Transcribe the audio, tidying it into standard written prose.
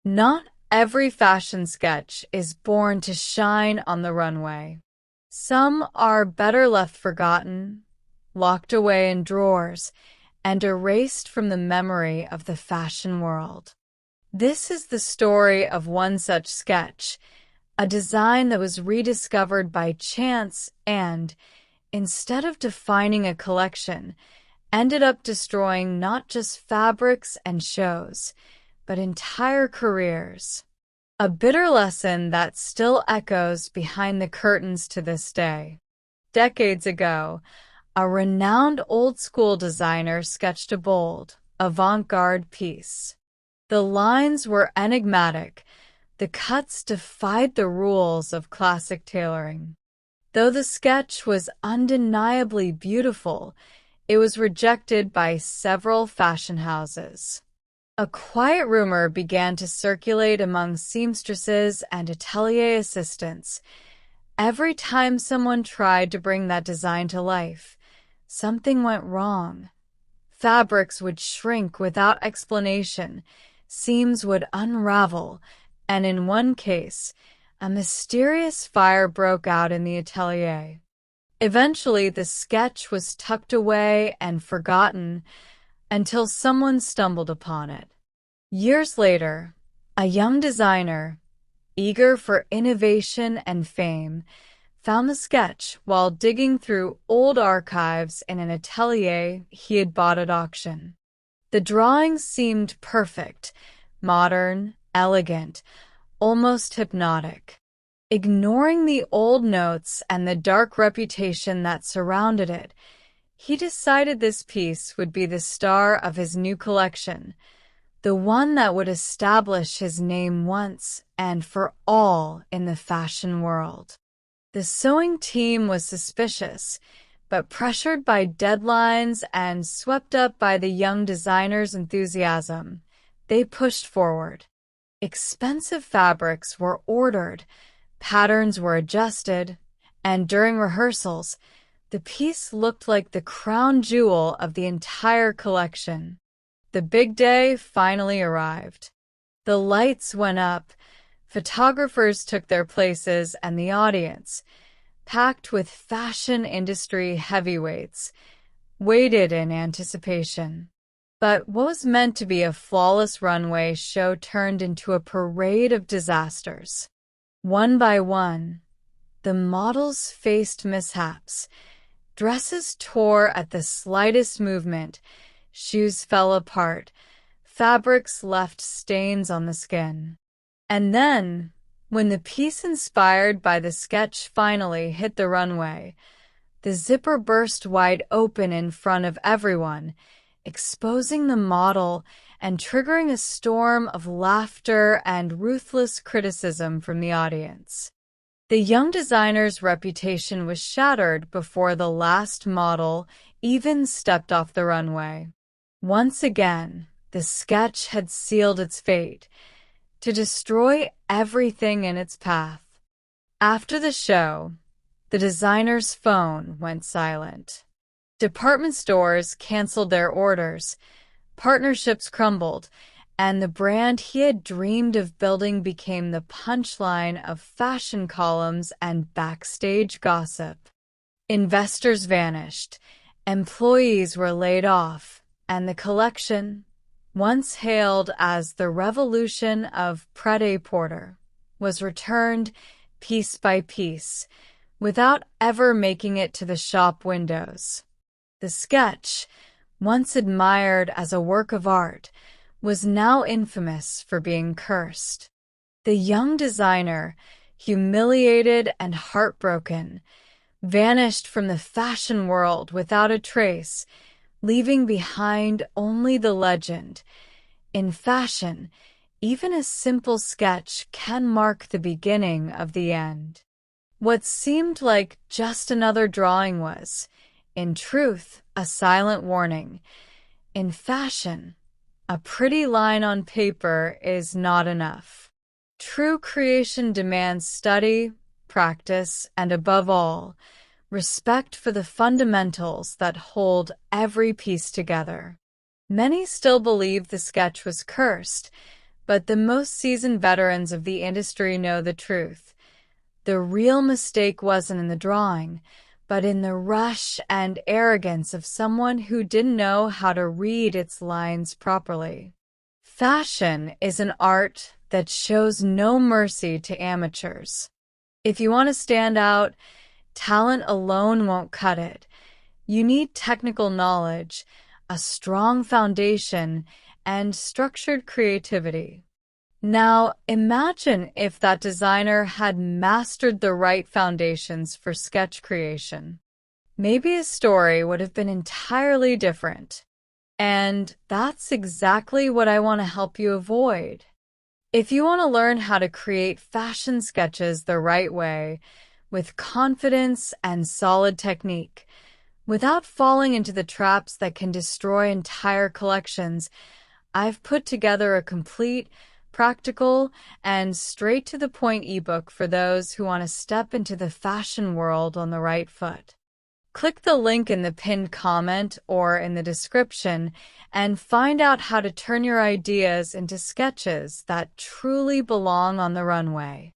Not every fashion sketch is born to shine on the runway. Some are better left forgotten, locked away in drawers, and erased from the memory of the fashion world. This is the story of one such sketch, a design that was rediscovered by chance and, instead of defining a collection, ended up destroying not just fabrics and shows, but entire careers. A bitter lesson that still echoes behind the curtains to this day. Decades ago, a renowned old-school designer sketched a bold, avant-garde piece. The lines were enigmatic. The cuts defied the rules of classic tailoring. Though the sketch was undeniably beautiful, it was rejected by several fashion houses. A quiet rumor began to circulate among seamstresses and atelier assistants. Every time someone tried to bring that design to life, something went wrong. Fabrics would shrink without explanation, seams would unravel, and in one case, a mysterious fire broke out in the atelier. Eventually, the sketch was tucked away and forgotten until someone stumbled upon it. Years later, a young designer, eager for innovation and fame, found the sketch while digging through old archives in an atelier he had bought at auction. The drawing seemed perfect, modern, elegant, almost hypnotic. Ignoring the old notes and the dark reputation that surrounded it, he decided this piece would be the star of his new collection, the one that would establish his name once and for all in the fashion world. The sewing team was suspicious, but pressured by deadlines and swept up by the young designer's enthusiasm, they pushed forward. Expensive fabrics were ordered, patterns were adjusted, and during rehearsals, the piece looked like the crown jewel of the entire collection. The big day finally arrived. The lights went up, photographers took their places, and the audience, packed with fashion industry heavyweights, waited in anticipation. But what was meant to be a flawless runway show turned into a parade of disasters. One by one, the models faced mishaps. Dresses tore at the slightest movement, shoes fell apart, fabrics left stains on the skin. And then, when the piece inspired by the sketch finally hit the runway, the zipper burst wide open in front of everyone, exposing the model and triggering a storm of laughter and ruthless criticism from the audience. The young designer's reputation was shattered before the last model even stepped off the runway. Once again, the sketch had sealed its fate, to destroy everything in its path. After the show, the designer's phone went silent. Department stores canceled their orders, partnerships crumbled, and the brand he had dreamed of building became the punchline of fashion columns and backstage gossip. Investors vanished, employees were laid off, and the collection, once hailed as the revolution of prêt-à-porter, was returned piece by piece, without ever making it to the shop windows. The sketch, once admired as a work of art, was now infamous for being cursed. The young designer, humiliated and heartbroken, vanished from the fashion world without a trace, leaving behind only the legend. In fashion, even a simple sketch can mark the beginning of the end. What seemed like just another drawing was, in truth, a silent warning. In fashion, a pretty line on paper is not enough. True creation demands study, practice, and above all, respect for the fundamentals that hold every piece together. Many still believe the sketch was cursed, But the most seasoned veterans of the industry know the truth. The real mistake wasn't in the drawing, but in the rush and arrogance of someone who didn't know how to read its lines properly. Fashion is an art that shows no mercy to amateurs. If you want to stand out, talent alone won't cut it. You need technical knowledge, a strong foundation, and structured creativity. Now, imagine if that designer had mastered the right foundations for sketch creation. Maybe his story would have been entirely different. And that's exactly what I want to help you avoid. If you want to learn how to create fashion sketches the right way, with confidence and solid technique, without falling into the traps that can destroy entire collections, I've put together a complete, practical, and straight-to-the-point ebook for those who want to step into the fashion world on the right foot. Click the link in the pinned comment or in the description and find out how to turn your ideas into sketches that truly belong on the runway.